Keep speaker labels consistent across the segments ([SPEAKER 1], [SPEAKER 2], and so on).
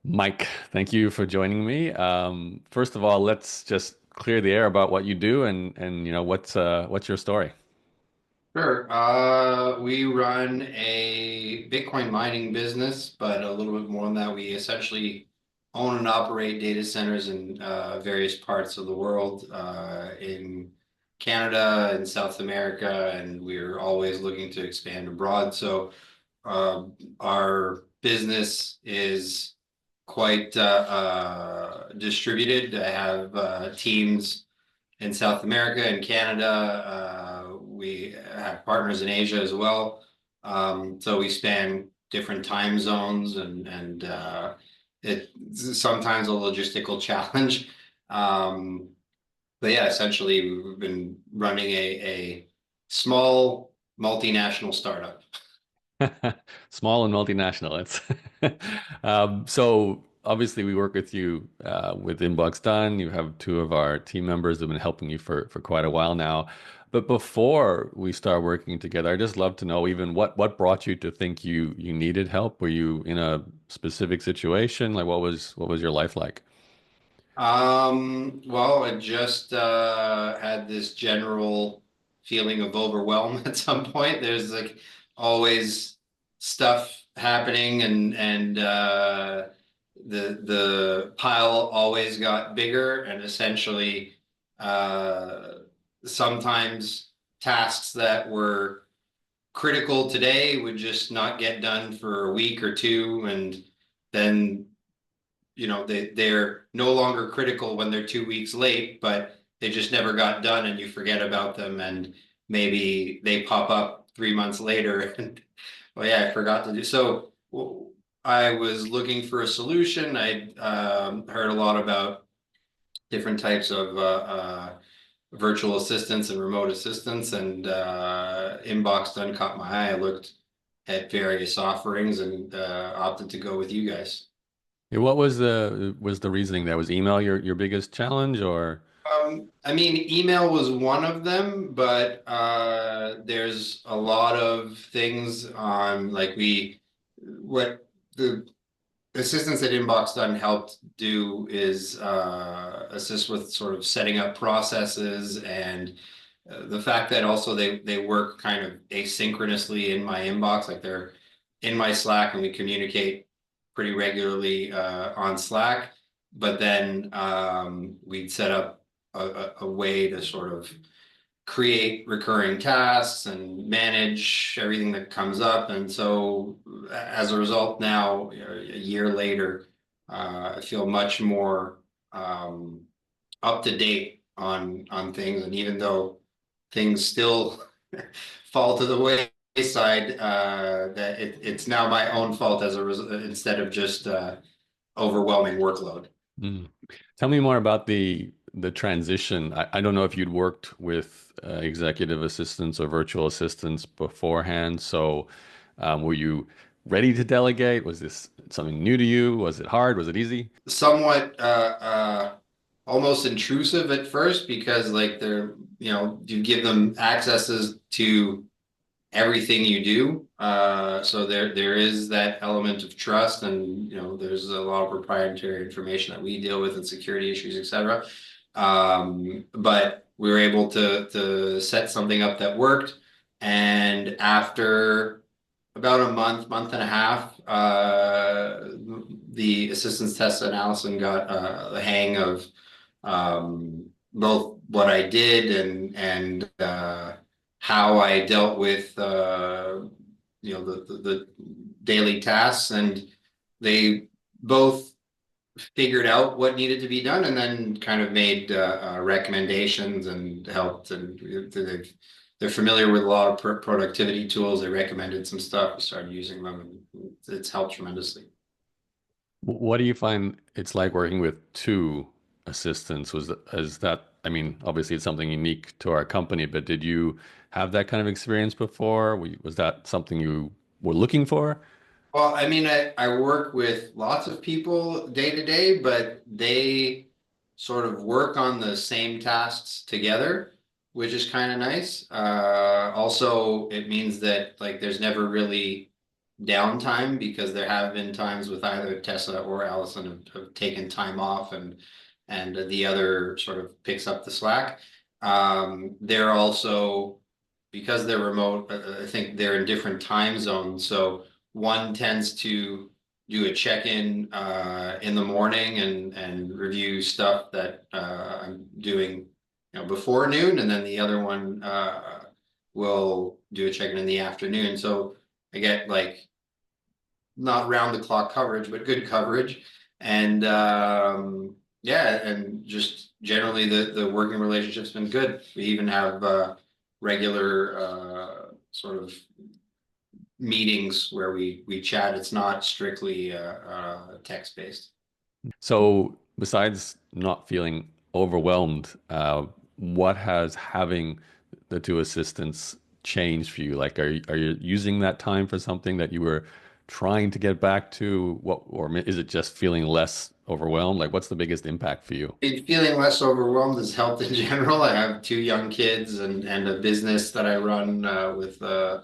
[SPEAKER 1] Mike, thank you for joining me. First of all, let's just clear the air about what you do and what's your story?
[SPEAKER 2] Sure. We run a Bitcoin mining business, but a little bit more than that. We essentially own and operate data centers in various parts of the world, in Canada and South America, and we're always looking to expand abroad. So our business is quite distributed. I have teams in South America and Canada. We have partners in Asia as well. So we span different time zones and it's sometimes a logistical challenge. Um, but yeah, essentially we've been running a small multinational startup.
[SPEAKER 1] Small and multinational. It's so obviously we work with you with InboxDone. You have two of our team members who've been helping you for quite a while now. But before we start working together, I'd just love to know even what brought you to think you needed help? Were you in a specific situation? Like what was your life like?
[SPEAKER 2] Well, I just had this general feeling of overwhelm at some point. There's like always stuff happening and the pile always got bigger and essentially uh sometimes tasks that were critical today would just not get done for a week or two and then they're no longer critical when they're 2 weeks late, but they just never got done and you forget about them and maybe they pop up 3 months later and well yeah, I forgot to do so. I was looking for a solution. I heard a lot about different types of virtual assistants and remote assistants and InboxDone caught my eye. I looked at various offerings and opted to go with you guys.
[SPEAKER 1] Yeah, what was the reasoning there? Was email your biggest challenge or
[SPEAKER 2] I mean, email was one of them, but there's a lot of things on like what the assistants at Inbox Done helped do is assist with sort of setting up processes and the fact that also they work kind of asynchronously in my inbox, like they're in my Slack and we communicate pretty regularly on Slack. But then we'd set up a way to sort of create recurring tasks and manage everything that comes up. And so as a result, now a year later, I feel much more up to date on things. And even though things still fall to the wayside, that it's now my own fault as a result instead of just overwhelming workload.
[SPEAKER 1] Hmm. Tell me more about the transition. I don't know if you'd worked with executive assistants or virtual assistants beforehand. So, were you ready to delegate? Was this something new to you? Was it hard? Was it easy?
[SPEAKER 2] Somewhat almost intrusive at first because like you give them accesses to everything you do. So there is that element of trust and there's a lot of proprietary information that we deal with and security issues, etc. But we were able to set something up that worked. And after about a month and a half, the assistance test and Allison got the hang of both what I did and how I dealt with the daily tasks, and they both figured out what needed to be done, and then kind of made recommendations and helped. And they're familiar with a lot of productivity tools. They recommended some stuff. We started using them, and it's helped tremendously.
[SPEAKER 1] What do you find it's like working with two assistants? Is that, I mean, obviously it's something unique to our company, but did you have that kind of experience before? Was that something you were looking for?
[SPEAKER 2] Well, I mean, I work with lots of people day to day, but they sort of work on the same tasks together, which is kind of nice. Also, it means that like there's never really downtime because there have been times with either Tessa or Allison have taken time off and the other sort of picks up the slack. They're also because they're remote, I think they're in different time zones. So one tends to do a check-in in the morning and review stuff that I'm doing, before noon, and then the other one will do a check-in in the afternoon. So I get like not round the clock coverage, but good coverage. And yeah, and just generally the working relationship's been good. We even have regular sort of meetings where we chat. It's not strictly text based.
[SPEAKER 1] So besides not feeling overwhelmed, what has having the two assistants changed for you? Like, are you using that time for something that you were trying to get back to? What, or is it just feeling less overwhelmed? Like, what's the biggest impact for you?
[SPEAKER 2] Feeling less overwhelmed has helped in general. I have two young kids and a business that I run with a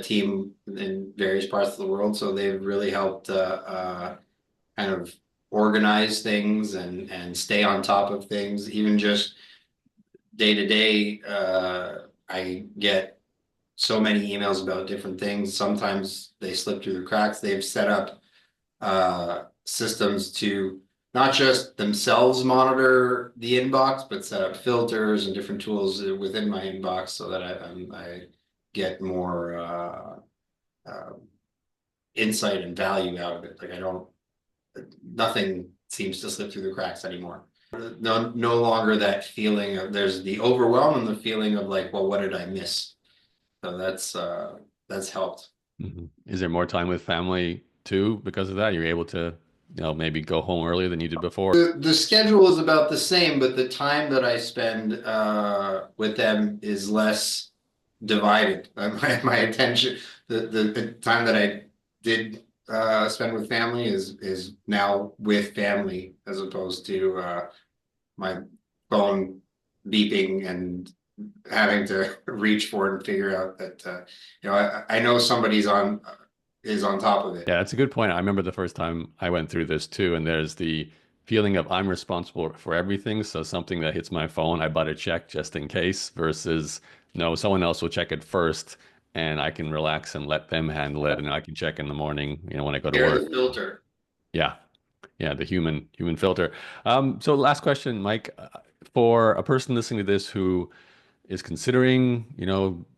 [SPEAKER 2] team in various parts of the world. So they've really helped kind of organize things and stay on top of things. Even just day to day, I get so many emails about different things. Sometimes they slip through the cracks. They've set up systems to not just themselves monitor the inbox, but set up filters and different tools within my inbox so that I get more uh, insight and value out of it. Like I don't, nothing seems to slip through the cracks anymore. No longer that feeling of there's the overwhelm and the feeling of like, well, what did I miss? So that's helped.
[SPEAKER 1] Is there more time with family too because of that? You're able to, maybe go home earlier than you did before.
[SPEAKER 2] The schedule is about the same, but the time that I spend with them is less divided. My attention, the time that I did spend with family is now with family as opposed to my phone beeping and having to reach for it and figure out that I know somebody's on is on top of it.
[SPEAKER 1] Yeah, that's a good point. I remember the first time I went through this too, and there's the feeling of I'm responsible for everything. So something that hits my phone, I better check just in case, versus no, someone else will check it first and I can relax and let them handle it. And I can check in the morning, when I go to
[SPEAKER 2] They're
[SPEAKER 1] work.
[SPEAKER 2] the filter.
[SPEAKER 1] Yeah. Yeah, the human filter. So last question, Mike, for a person listening to this who is considering,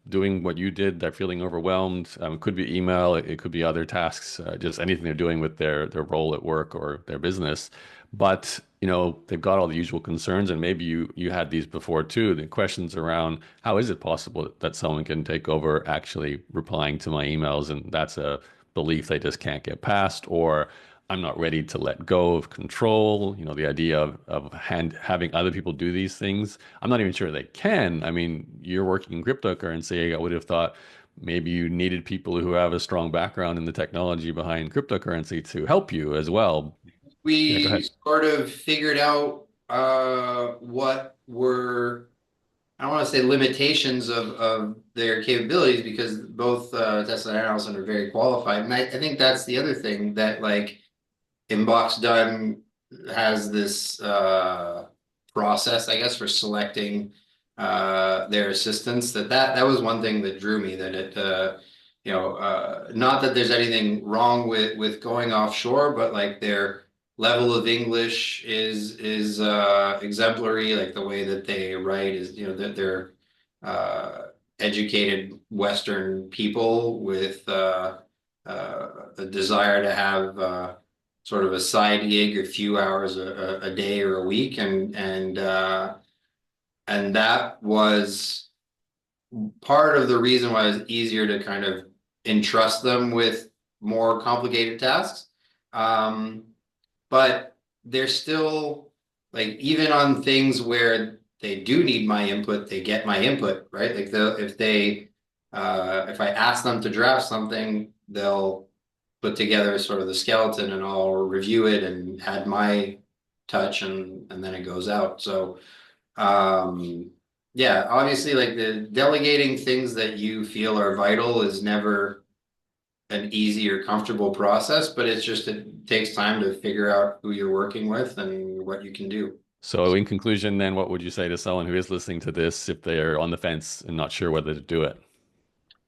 [SPEAKER 1] doing what you did, they're feeling overwhelmed. It could be email, it could be other tasks, just anything they're doing with their role at work or their business. But, they've got all the usual concerns, and maybe you had these before too. The questions around how is it possible that someone can take over actually replying to my emails, and that's a belief they just can't get past, or I'm not ready to let go of control. The idea of having other people do these things. I'm not even sure they can. I mean, you're working in cryptocurrency. I would have thought maybe you needed people who have a strong background in the technology behind cryptocurrency to help you as well. Yeah, go
[SPEAKER 2] We
[SPEAKER 1] ahead.
[SPEAKER 2] sort of figured out what were I don't want to say limitations of their capabilities because both Tesla and Allison are very qualified. And I think that's the other thing that like InboxDone has this process, I guess, for selecting their assistants. That was one thing that drew me. That it, not that there's anything wrong with going offshore, but like their level of English is exemplary. Like the way that they write is, that they're educated Western people with a desire to have sort of a side gig, a few hours a day or a week, and that was part of the reason why it was easier to kind of entrust them with more complicated tasks. Um, but they're still like even on things where they do need my input, they get my input, right? Like if I ask them to draft something, they'll put together sort of the skeleton and I'll review it and add my touch and then it goes out. So yeah, obviously like the delegating things that you feel are vital is never an easy or comfortable process, but it's just it takes time to figure out who you're working with and what you can do.
[SPEAKER 1] So in conclusion, then what would you say to someone who is listening to this if they're on the fence and not sure whether to do it?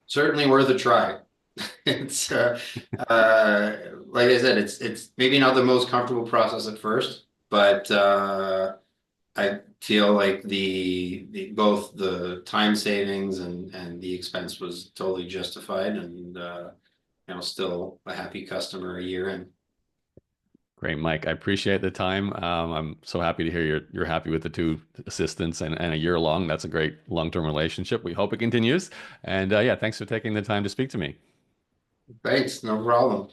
[SPEAKER 2] Certainly worth a try. It's like I said, it's maybe not the most comfortable process at first, but I feel like the both the time savings and the expense was totally justified, and still a happy customer a year in.
[SPEAKER 1] Great, Mike. I appreciate the time. I'm so happy to hear you're happy with the two assistants and a year long. That's a great long-term relationship. We hope it continues. And yeah, thanks for taking the time to speak to me.
[SPEAKER 2] Thanks, no problem.